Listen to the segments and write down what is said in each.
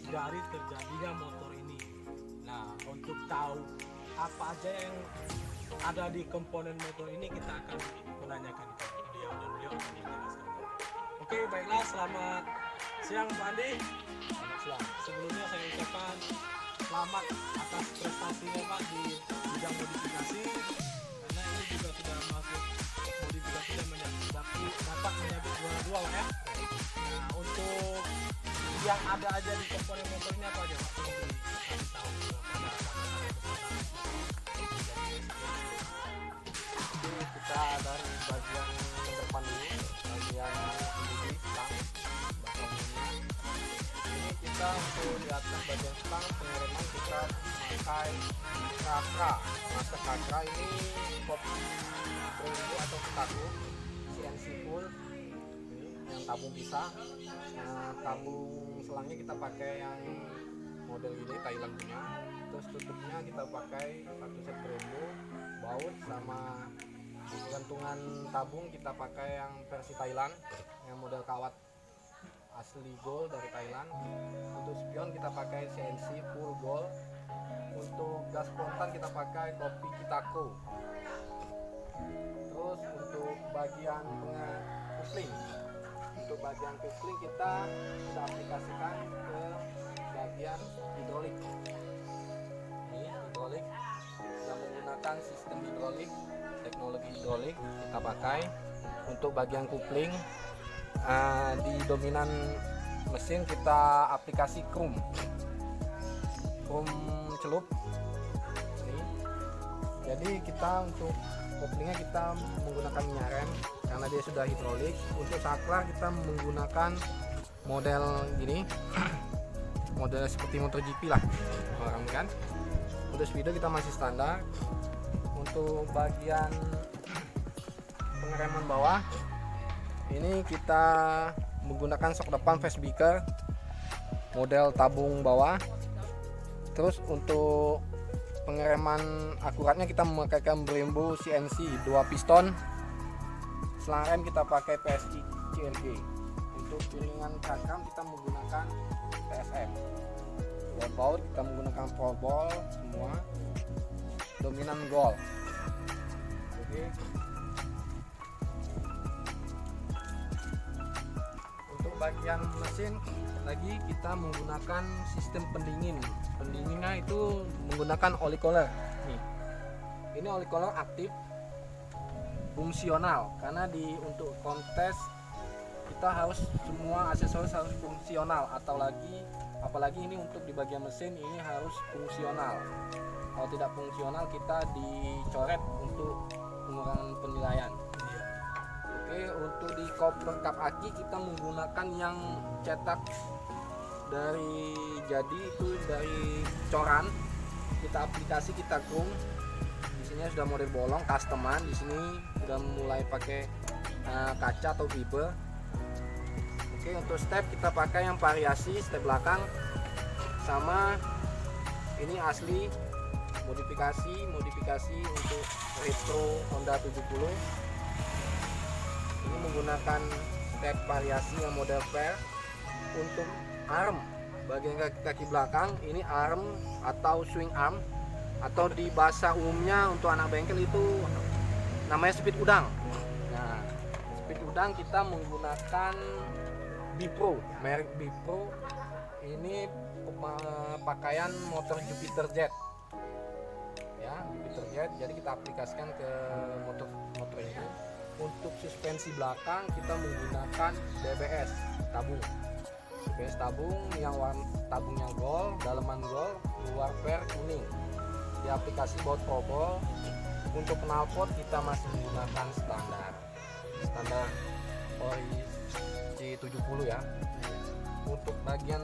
dari terjadinya motor ini. Nah, untuk tahu apa aja yang ada di komponen motor ini, kita akan menanyakan ke beliau dan beliau akan menjelaskan. Oke, baiklah, selamat siang Pak Andi. Selamat siang. Sebelumnya saya ucapkan selamat atas prestasinya Pak di bidang modifikasi, karena ini juga sudah masuk modifikasi dan dapat menyabet juara dua Pak ya. Nah, untuk yang ada aja di komponen motor ini apa aja Pak? Tolong dikasih tahu kepada Jadi kita dari bagian depan dulu, bagian ini stang belakangnya. Ini kita untuk di atas bagian stang pengereman kita pakai kakra. Master kakra ini kopi Brembo atau Kitaku CNC full. Ini yang tabung pisah. Nah, tabung selangnya kita pakai yang model ini Thailand punya. Terus tutupnya kita pakai satu set Brembo, baut sama gantungan tabung kita pakai yang versi Thailand, yang model kawat asli gold dari Thailand. Untuk spion kita pakai CNC full gold. Untuk gas spontan kita pakai kopi Kitaku. Terus untuk bagian kupling, untuk bagian kupling kita sudah aplikasikan ke bagian hidrolik. Ini hidrolik yang menggunakan sistem hidrolik, teknologi hidrolik kita pakai. Untuk bagian kupling di dominan mesin kita aplikasi krum celup ini. Jadi kita untuk koplingnya kita menggunakan minyak rem karena dia sudah hidrolik. Untuk saklar kita menggunakan model gini model seperti MotoGP lah orang kan. Untuk speedo kita masih standar. Untuk bagian pengereman bawah ini kita menggunakan sok depan fastbreaker model tabung bawah. Terus untuk pengereman akuratnya kita memakaikan Brembo CNC 2 piston. Selang rem kita pakai PSI CRG. Untuk piringan cakram kita menggunakan TSM. Buat baut kita menggunakan Pro Ball semua. Dominan gold. Oke. Untuk bagian mesin lagi kita menggunakan sistem pendingin. Pendinginnya itu menggunakan oli cooler. Nih. Ini oli cooler aktif fungsional karena untuk kontes kita harus semua aksesoris harus fungsional, apalagi ini untuk di bagian mesin ini harus fungsional. Kalau tidak fungsional kita dicoret untuk pengurangan penilaian. Oke, untuk di kopler kap aki kita menggunakan yang cetak dari dari coran. Kita aplikasi, kita krum. Di sini sudah model bolong customan. Di sini sudah mulai pakai kaca atau fiber. Oke, untuk step kita pakai yang variasi step belakang sama ini asli modifikasi untuk retro Honda 70. Ini menggunakan step variasi yang model fair. Untuk arm bagian kaki belakang ini arm atau swing arm, atau di bahasa umumnya untuk anak bengkel itu namanya speed udang. Nah, speed udang kita menggunakan Bipro, merek Bipro. Ini pakaian motor Jupiter Jet. Ya, Jupiter Jet. Jadi kita aplikasikan ke motor ini. Untuk suspensi belakang kita menggunakan BBS tabung. BBS tabung yang tabungnya gold, dalaman gold, luar per kuning. Di aplikasi baut probol. Untuk knalpot kita masih menggunakan standar Ori C70 ya. Untuk bagian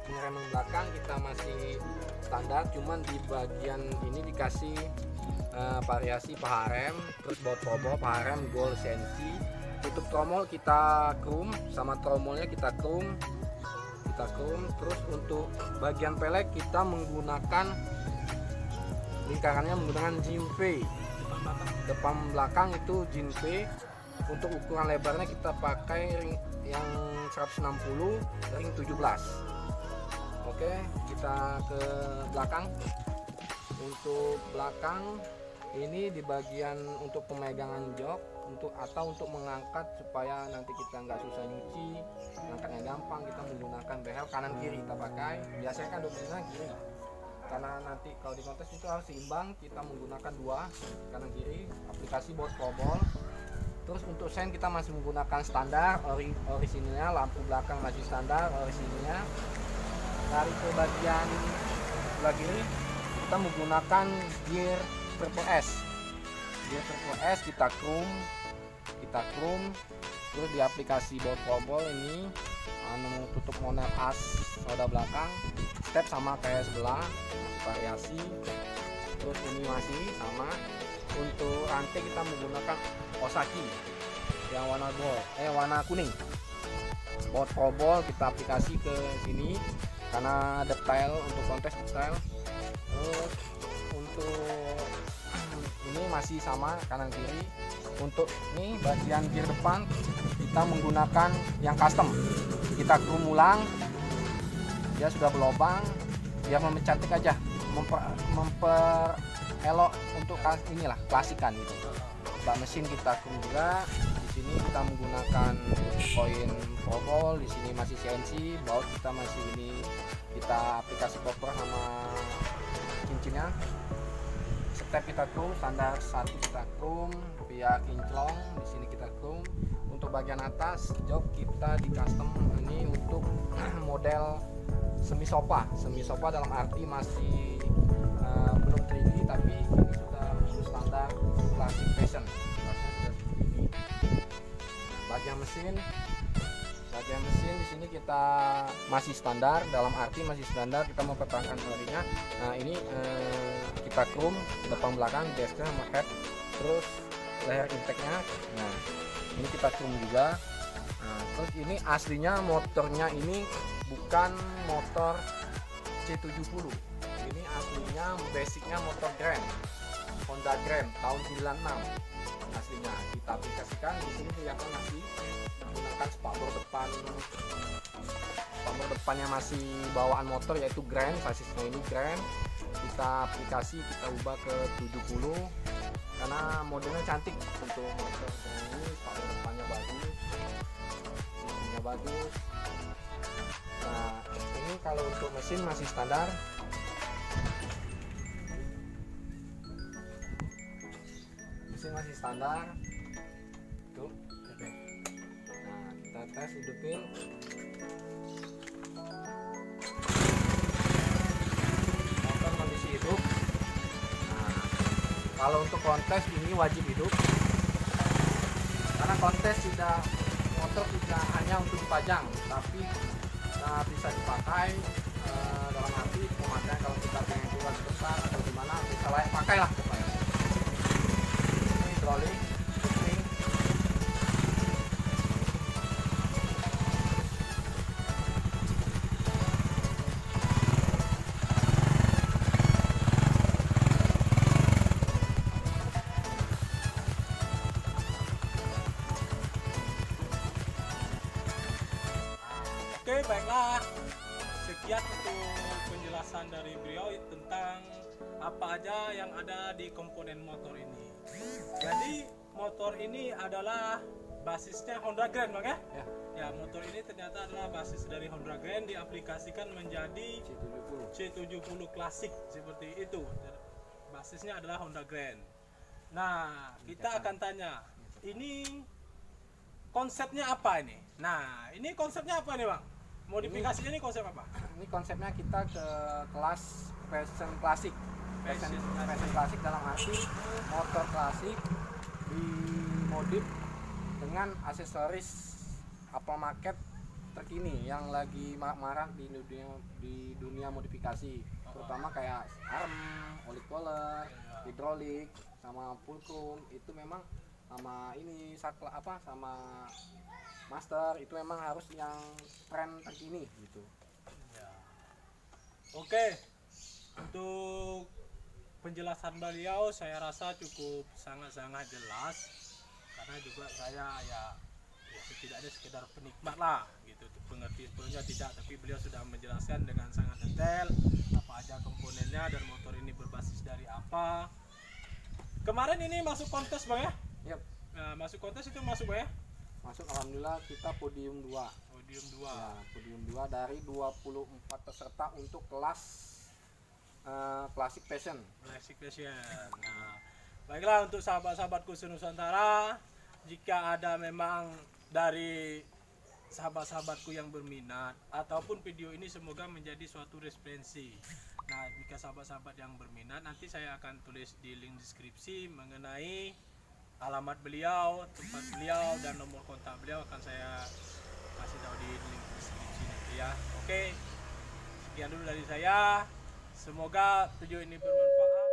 pengereman belakang kita masih standar, cuman di bagian ini dikasih variasi paha rem, terus baut probol, paha rem gold CNC. Tutup tromol kita krum, sama tromolnya kita krum. Terus untuk bagian pelek kita menggunakan lingkarannya menggunakan Jinpei. Depan belakang itu Jinpei. Untuk ukuran lebarnya kita pakai ring yang 160 ring 17. Oke, kita ke belakang. Untuk belakang ini di bagian untuk pemegangan jok atau untuk mengangkat supaya nanti kita nggak susah nyuci, angkatnya gampang, kita menggunakan behel kanan kiri kita pakai. Biasanya kan dominannya kiri, karena nanti kalau di kontes itu harus seimbang, kita menggunakan dua kanan kiri. Aplikasi bot kobol. Terus untuk sen kita masih menggunakan standar orisinilnya, lampu belakang masih standar orisinilnya. Dari ke bagian sebelah kiri kita menggunakan gear Triple S. Gear Triple S kita chrome, terus di aplikasi bot kobol ini tutup monel as roda belakang, step sama kayak sebelah, variasi. Terus ini masih sama. Untuk rantai kita menggunakan Osaki yang warna kuning. Bot kobol kita aplikasi ke sini karena detail, untuk kontes detail. Terus untuk ini masih sama kanan kiri. Untuk ini bagian gear depan kita menggunakan yang custom, kita chrome ulang, dia sudah berlubang, biar mempercantik aja, memper elok untuk inilah klasikan gitu. Bak mesin kita chrome juga. Di sini kita menggunakan koin kobol, di sini masih CNC, baut kita masih ini, kita aplikasi koper sama cincinnya. Step kita chrome, standar 1 kita chrome, via kinclong di sini kita chrome. Untuk bagian atas jok kita di custom ini untuk model semi sofa dalam arti masih belum 3D, tapi ini sudah standar klasik fashion. Bagian mesin di sini kita masih standar, dalam arti masih standar, kita mempertahankan orinya. Nah ini kita chrome depan belakang, desknya sama head, terus leher intake-nya. Nah ini kita chrome juga. Nah, terus ini aslinya motornya ini bukan motor C70. Ini aslinya basicnya motor Grand, Honda Grand tahun 96 aslinya. Kita aplikasikan di sini kelihatan masih menggunakan spakbor depannya masih bawaan motor yaitu Grand, sasisnya ini Grand. Kita aplikasi, kita ubah ke 70 karena modelnya cantik. Untuk motor ini spakbor depannya bagus, sisinya bagus. Nah ini kalau untuk mesin masih standar. Masih standar tuh. Nah kita tes hidupin. Motor kondisi hidup. Nah kalau untuk kontes ini wajib hidup karena kontes motor tidak hanya untuk dipajang, tapi bisa dipakai dalam arti pemakaian kalau kita pengen keluar sebentar atau gimana bisa layak pakai lah pokoknya. Hidrolik, shifting. Oke, baiklah. Sekian untuk penjelasan dari beliau tentang apa aja yang ada di komponen motor ini. Jadi motor ini adalah basisnya Honda Grand, Bang ya? Ya, motor ini ternyata adalah basis dari Honda Grand, diaplikasikan menjadi C70 klasik seperti itu. Basisnya adalah Honda Grand. Nah, kita akan tanya, ini konsepnya apa ini? Nah, ini konsepnya apa nih, Bang? Modifikasinya ini konsep apa? Ini konsepnya kita ke kelas fashion klasik. Fashion klasik dalam arti motor klasik dimodif dengan aksesoris aftermarket terkini yang lagi marak di dunia modifikasi, terutama kayak arm, oli collar, hidrolik, sama fulcrum. Itu memang sama ini sama master itu memang harus yang tren terkini gitu. Ya. Oke, untuk penjelasan beliau saya rasa cukup sangat-sangat jelas, karena juga saya ya setidaknya sekedar penikmat lah gitu, pengertiannya tidak, tapi beliau sudah menjelaskan dengan sangat detail apa aja komponennya dan motor ini berbasis dari apa. Kemarin ini masuk kontes Bang ya? Yap. Nah, masuk kontes itu masuk Bang ya? Masuk, alhamdulillah kita podium 2. Podium 2. Ya, podium 2 dari 24 peserta untuk kelas Classic Passion. Classic Passion. Nah, baiklah untuk sahabat-sahabatku senusantara, jika ada memang dari sahabat-sahabatku yang berminat ataupun video ini semoga menjadi suatu referensi. Nah, jika sahabat-sahabat yang berminat nanti saya akan tulis di link deskripsi mengenai alamat beliau, tempat beliau dan nomor kontak beliau akan saya kasih tahu di link deskripsi nanti ya. Oke. Sekian dulu dari saya. Semoga video ini bermanfaat.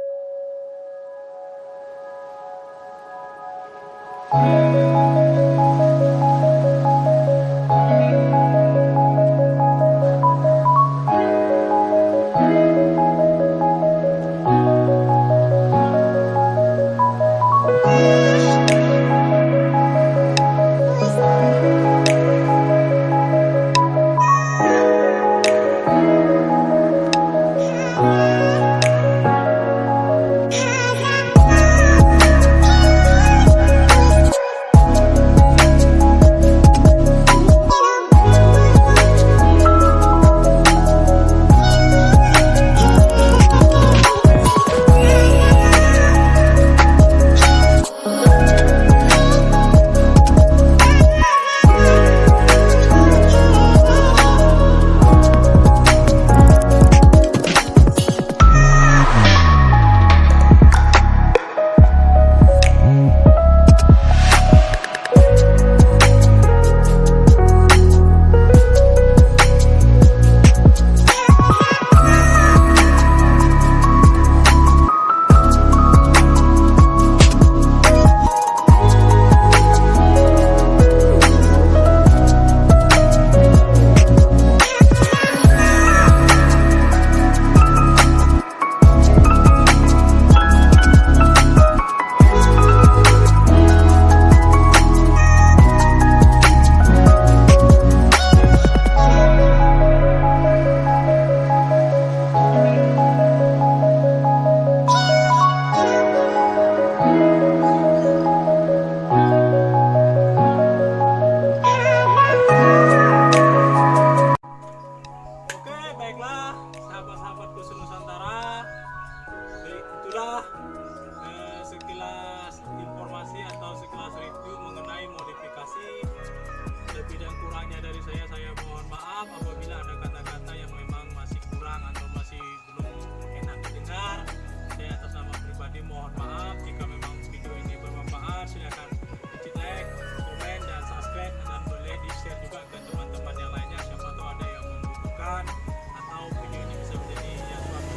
Atau video ini bisa menjadi ya suatu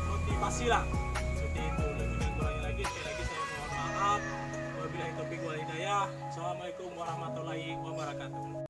motivasi lah